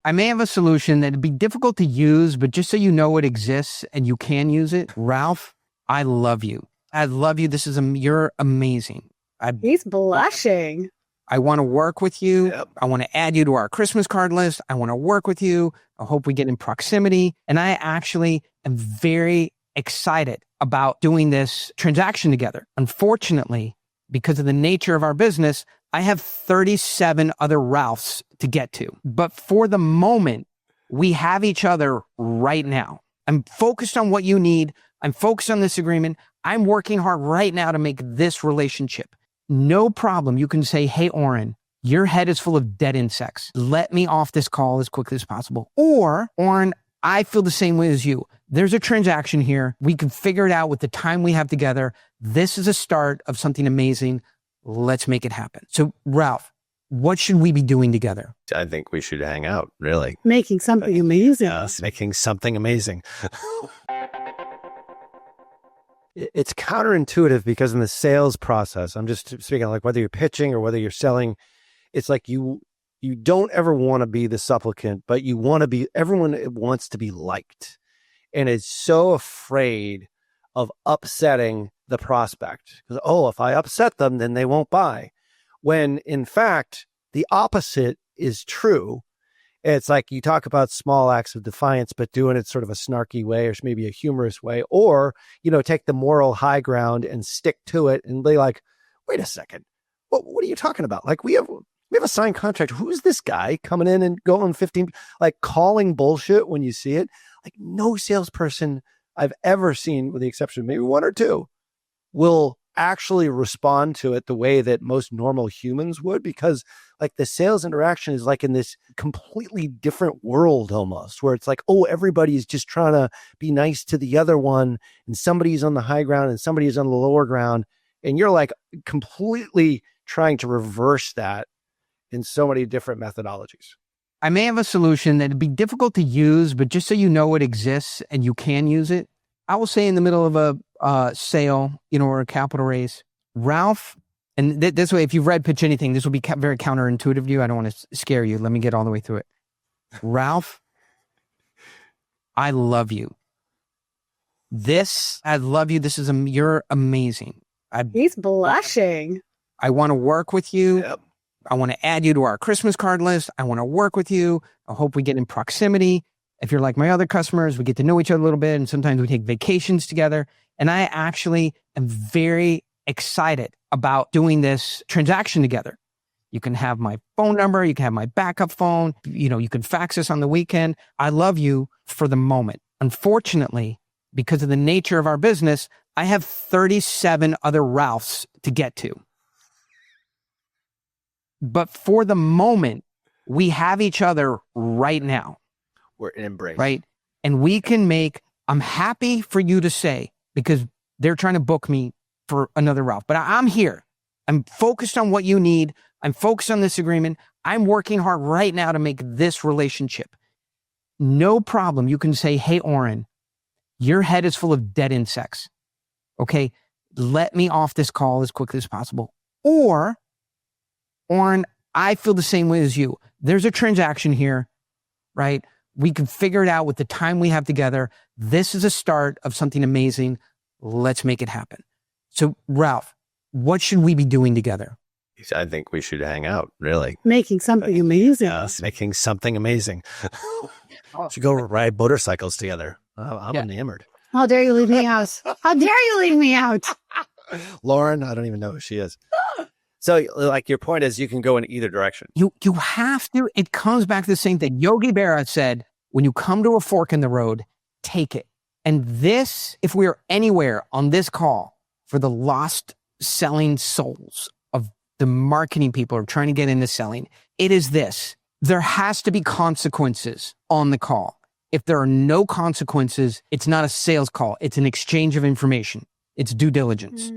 I may have a solution that'd be difficult to use, but just so you know it exists and you can use it. Ralph, I love you. I love you. You're amazing. He's blushing. I want to work with you. Yep. I want to add you to our Christmas card list. I want to work with you. I hope we get in proximity. And I actually am very excited about doing this transaction together. Unfortunately, because of the nature of our business, I have 37 other Ralphs to get to. But for the moment, we have each other right now. I'm focused on what you need. I'm focused on this agreement. I'm working hard right now to make this relationship. No problem. You can say, hey, Oren, your head is full of dead insects. Let me off this call as quickly as possible. Or, Oren, I feel the same way as you. There's a transaction here. We can figure it out with the time we have together. This is a start of something amazing. Let's make it happen. So, Ralph, what should we be doing together? I think we should hang out, really. Making something amazing. Yes, making something amazing. It's counterintuitive because in the sales process, I'm just speaking like whether you're pitching or whether you're selling, it's like you don't ever want to be the supplicant, but you want to be, everyone wants to be liked and is so afraid of upsetting the prospect. Because, oh, if I upset them, then they won't buy. When in fact, the opposite is true. It's like you talk about small acts of defiance, but doing it sort of a snarky way or maybe a humorous way, or, take the moral high ground and stick to it and be like, wait a second, what are you talking about? Like we have a signed contract. Who's this guy coming in and going 15, like calling bullshit when you see it? Like no salesperson I've ever seen, with the exception of maybe one or two, will actually respond to it the way that most normal humans would, because like the sales interaction is like in this completely different world almost, where it's like, oh, everybody's just trying to be nice to the other one, and somebody's on the high ground and somebody's on the lower ground, and you're like completely trying to reverse that in so many different methodologies. I may have a solution that'd be difficult to use, but just so you know it exists and you can use it. I will say in the middle of a sale, or a capital raise, Ralph, and this way, if you've read Pitch Anything, this will be very counterintuitive to you. I don't want to scare you. Let me get all the way through it. Ralph, I love you. I love you. You're amazing. He's blushing. I want to work with you. Yep. I want to add you to our Christmas card list. I want to work with you. I hope we get in proximity. If you're like my other customers, we get to know each other a little bit, and sometimes we take vacations together. And I actually am very excited about doing this transaction together. You can have my phone number. You can have my backup phone. You can fax us on the weekend. I love you for the moment. Unfortunately, because of the nature of our business, I have 37 other Ralphs to get to. But for the moment, we have each other right now. We're in embrace. Right? And we can I'm happy for you to say, because they're trying to book me for another Ralph, but I'm here. I'm focused on what you need. I'm focused on this agreement. I'm working hard right now to make this relationship. No problem. You can say, hey, Oren, your head is full of dead insects. Okay. Let me off this call as quickly as possible. Or, Oren, I feel the same way as you. There's a transaction here, right? We can figure it out with the time we have together. This is a start of something amazing. Let's make it happen. So, Ralph, what should we be doing together? I think we should hang out, really. Making something amazing. Yes, making something amazing. Should go ride motorcycles together. I'm enamored. How dare you leave me out? How dare you leave me out? Lauren, I don't even know who she is. So, like, your point is you can go in either direction. You have to. It comes back to the same thing. Yogi Berra said, when you come to a fork in the road, take it. And this, if we're anywhere on this call for the lost selling souls of the marketing people who are trying to get into selling, it is this. There has to be consequences on the call. If there are no consequences, it's not a sales call. It's an exchange of information. It's due diligence.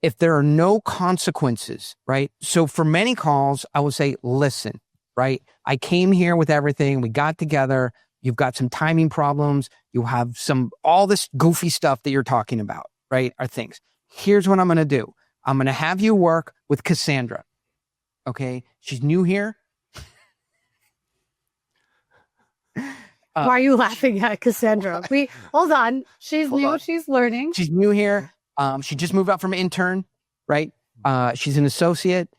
If there are no consequences, right? So for many calls, I would say, listen, right? I came here with everything. We got together. You've got some timing problems. You have all this goofy stuff that you're talking about, right? Are things. Here's what I'm going to do. I'm going to have you work with Cassandra. Okay. She's new here. Why are you laughing at Cassandra? Hold on. She's Hold new. on. She's learning. She's new here. She just moved up from intern, right? She's an associate.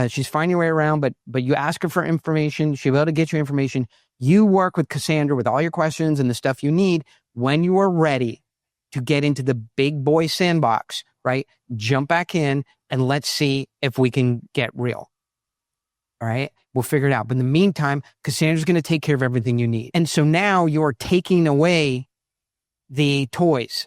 She's finding her way around, but you ask her for information. She'll be able to get you information. You work with Cassandra with all your questions and the stuff you need. When you are ready to get into the big boy sandbox, right? Jump back in and let's see if we can get real. All right. We'll figure it out. But in the meantime, Cassandra's going to take care of everything you need. And so now you're taking away the toys.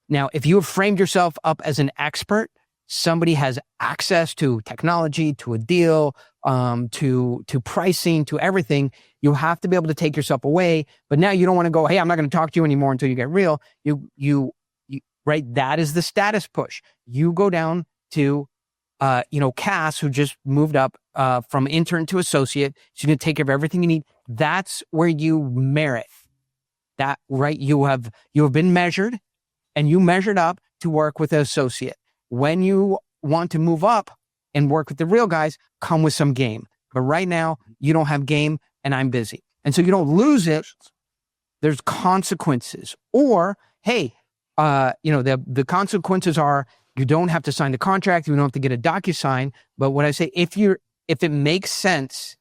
Now, if you have framed yourself up as an expert, somebody has access to technology, to a deal, to pricing, to everything. You have to be able to take yourself away. But now you don't want to go, hey, I'm not going to talk to you anymore until you get real. You right? That is the status push. You go down to, Cass, who just moved up from intern to associate. She's going to take care of everything you need. That's where you merit that, right? You have been measured, and you measured up to work with an associate. When you want to move up and work with the real guys, come with some game. But right now, you don't have game, and I'm busy. And so you don't lose it. There's consequences. Or, hey, the consequences are you don't have to sign the contract. You don't have to get a DocuSign. But what I say, if it makes sense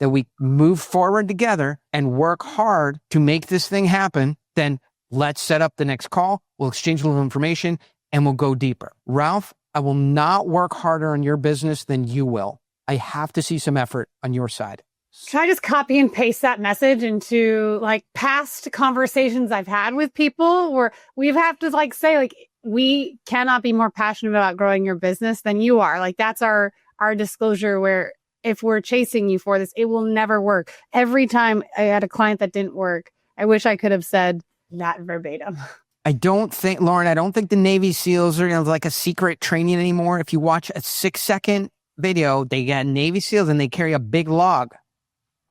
that we move forward together and work hard to make this thing happen, then let's set up the next call. We'll exchange a little information and we'll go deeper. Ralph, I will not work harder on your business than you will. I have to see some effort on your side. Can I just copy and paste that message into like past conversations I've had with people where we've have to say we cannot be more passionate about growing your business than you are. Like that's our disclosure where if we're chasing you for this, it will never work. Every time I had a client that didn't work, I wish I could have said that verbatim. I don't think the Navy SEALs are like a secret training anymore. If you watch a 6-second video, they got Navy SEALs and they carry a big log.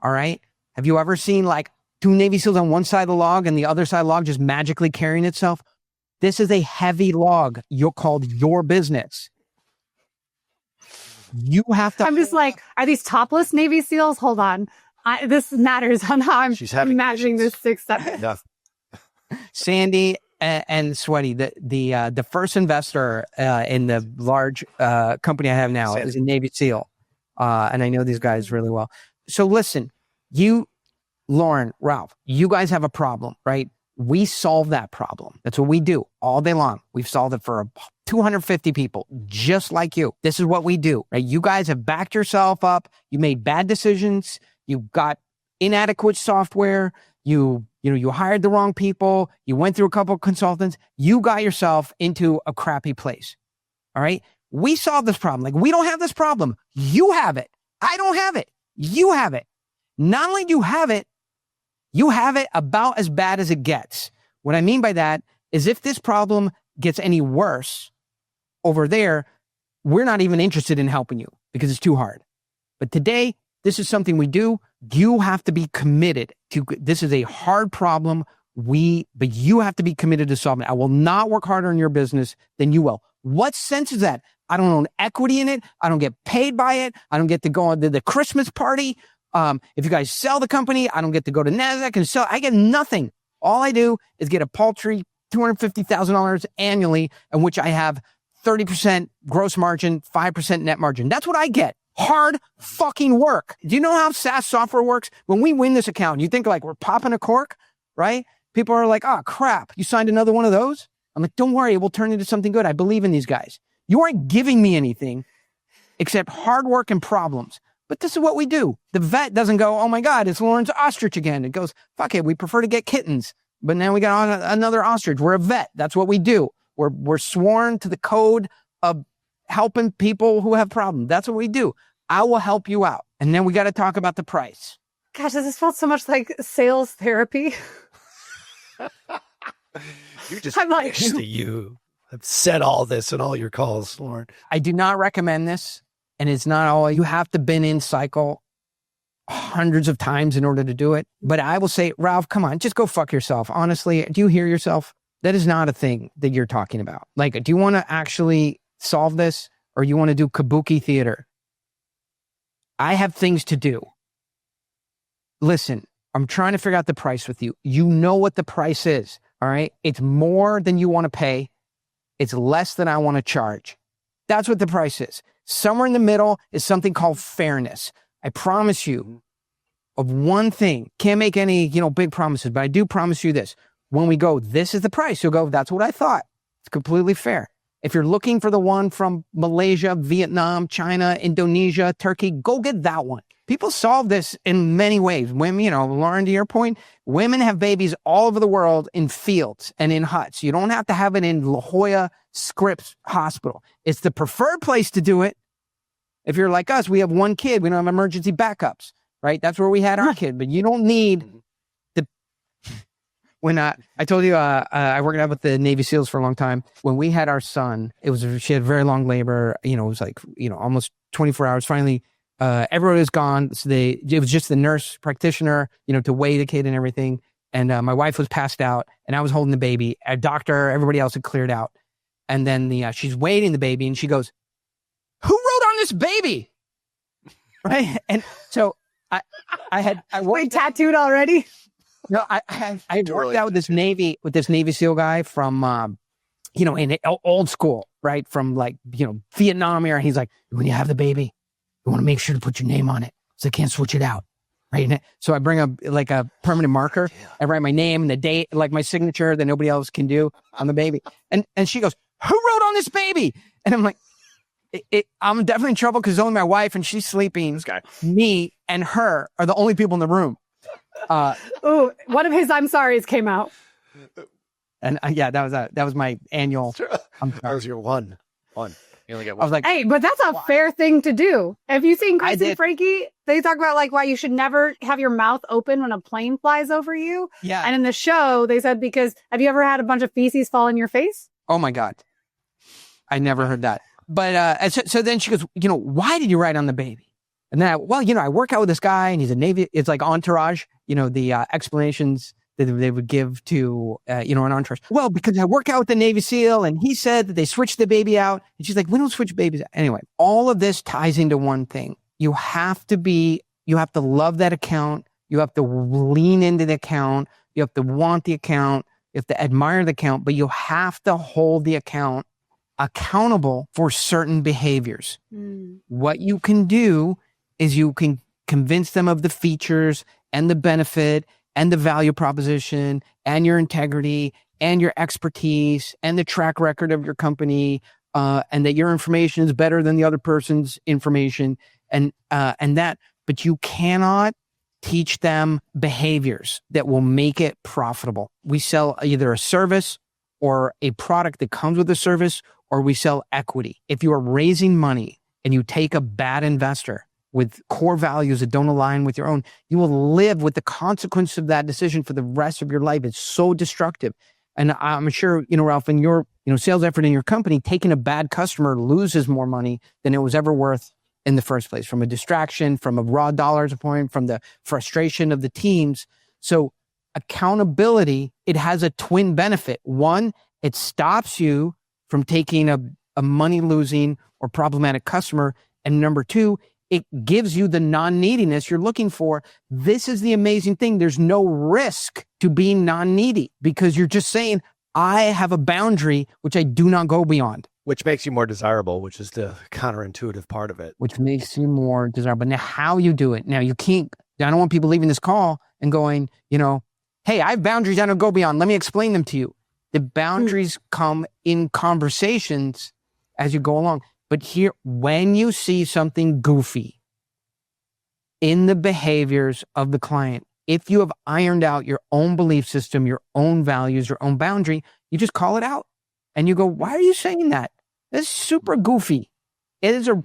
All right. Have you ever seen like 2 Navy SEALs on one side of the log and the other side of the log just magically carrying itself? This is a heavy log. You're called your business. You have to. I'm just like, are these topless Navy SEAls? Hold on. This matters on how I'm imagining this 6 seconds. Sandy and Sweaty, the first investor in the large company I have now is a Navy SEAL. And I know these guys really well. So listen, Lauren, Ralph, you guys have a problem, right? We solve that problem. That's what we do all day long. We've solved it for 250 people, just like you. This is what we do, right? You guys have backed yourself up. You made bad decisions. You got inadequate software. You hired the wrong people. You went through a couple of consultants. You got yourself into a crappy place. All right. We solved this problem. Like we don't have this problem. You have it. I don't have it. You have it. Not only do you have it about as bad as it gets. What I mean by that is if this problem gets any worse over there, we're not even interested in helping you because it's too hard. But today, this is something we do. You have to be committed to, this is a hard problem. But you have to be committed to solving it. I will not work harder in your business than you will. What sense is that? I don't own equity in it. I don't get paid by it. I don't get to go on the Christmas party. If you guys sell the company, I don't get to go to NASDAQ and sell. I get nothing. All I do is get a paltry $250,000 annually, in which I have 30% gross margin, 5% net margin. That's what I get. Hard fucking work. Do you know how SaaS software works? When we win this account, you think like we're popping a cork, right? People are like, oh crap, you signed another one of those? I'm like, don't worry, it will turn into something good. I believe in these guys. You aren't giving me anything except hard work and problems. But this is what we do. The vet doesn't go, oh my God, it's Lauren's ostrich again. It goes, fuck it, we prefer to get kittens. But now we got another ostrich. We're a vet. That's what we do. We're sworn to the code of helping people who have problems. That's what we do. I will help you out. And then we got to talk about the price. Gosh, this felt so much like sales therapy. I'm like, you have said all this in all your calls, Lauren. I do not recommend this. And it's not all, you have to been in cycle hundreds of times in order to do it. But I will say, Ralph, come on, just go fuck yourself. Honestly, do you hear yourself? That is not a thing that you're talking about. Like, do you want to actually solve this or you want to do kabuki theater? I have things to do. Listen, I'm trying to figure out the price with you. You know what the price is. All right. It's more than you want to pay. It's less than I want to charge. That's what the price is. Somewhere in the middle is something called fairness. I promise you of one thing. Can't make any, big promises, but I do promise you this. When we go, this is the price, you'll go, that's what I thought. It's completely fair. If you're looking for the one from Malaysia, Vietnam, China, Indonesia, Turkey, go get that one. People solve this in many ways. Women, Lauren, to your point, women have babies all over the world in fields and in huts. You don't have to have it in La Jolla Scripps Hospital. It's the preferred place to do it. If you're like us, we have one kid. We don't have emergency backups, right? That's where we had our kid. But you don't need the... When I told you I worked out with the Navy SEALs for a long time. When we had our son, she had very long labor. It was like, almost 24 hours. Finally, everybody was gone. So it was just the nurse practitioner, to weigh the kid and everything. And my wife was passed out and I was holding the baby. A doctor, everybody else had cleared out. And then she's weighing the baby and she goes, "Who wrote on this baby?" Right. And so I Wait, tattooed already? No, I worked out with this Navy SEAL guy from, in old school, right? From Vietnam era. He's like, when you have the baby, you want to make sure to put your name on it. So they can't switch it out. Right. So I bring a permanent marker. I write my name and the date, like my signature that nobody else can do on the baby. And she goes, "Who wrote on this baby?" And I'm like, I'm definitely in trouble because it's only my wife and she's sleeping. This guy. Me and her are the only people in the room. One of his "I'm sorry's" came out. And that was my annual. That was your one. You only get one. I was like, hey, but that's a fair thing to do. Have you seen Chris and Frankie? They talk about why you should never have your mouth open when a plane flies over you. Yeah. And in the show, they said, because have you ever had a bunch of feces fall in your face? Oh my God. I never heard that. But so then she goes, why did you write on the baby? And then I work out with this guy and he's a Navy. It's like Entourage, the explanations that they would give to, an entourage. Well, because I work out with the Navy SEAL and he said that they switched the baby out. And she's like, we don't switch babies out. Anyway, all of this ties into one thing. You have to love that account. You have to lean into the account. You have to want the account. You have to admire the account, but you have to hold the account accountable for certain behaviors. What you can do is you can convince them of the features and the benefit and the value proposition and your integrity and your expertise and the track record of your company, and that your information is better than the other person's information and that, but you cannot teach them behaviors that will make it profitable. We sell either a service or a product that comes with a service, or we sell equity. If you are raising money and you take a bad investor with core values that don't align with your own, you will live with the consequence of that decision for the rest of your life. It's so destructive. And I'm sure, Ralph, in your, sales effort in your company, taking a bad customer loses more money than it was ever worth in the first place, from a distraction, from a raw dollars point, from the frustration of the teams. So accountability, it has a twin benefit. One, it stops you from taking a money-losing or problematic customer. And number two, it gives you the non-neediness you're looking for. This is the amazing thing. There's no risk to being non-needy because you're just saying, I have a boundary which I do not go beyond. Which makes you more desirable, which is the counterintuitive part of it. Which makes you more desirable. Now, how you do it. Now, I don't want people leaving this call and going, hey, I have boundaries I don't go beyond. Let me explain them to you. The boundaries come in conversations as you go along. But here, when you see something goofy in the behaviors of the client, if you have ironed out your own belief system, your own values, your own boundary, you just call it out. And you go, why are you saying that? That's super goofy. There's a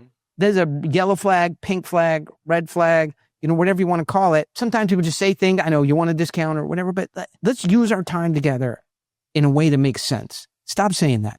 yellow flag, pink flag, red flag, whatever you want to call it. Sometimes people just say things, I know you want a discount or whatever, but let's use our time together in a way that makes sense. Stop saying that.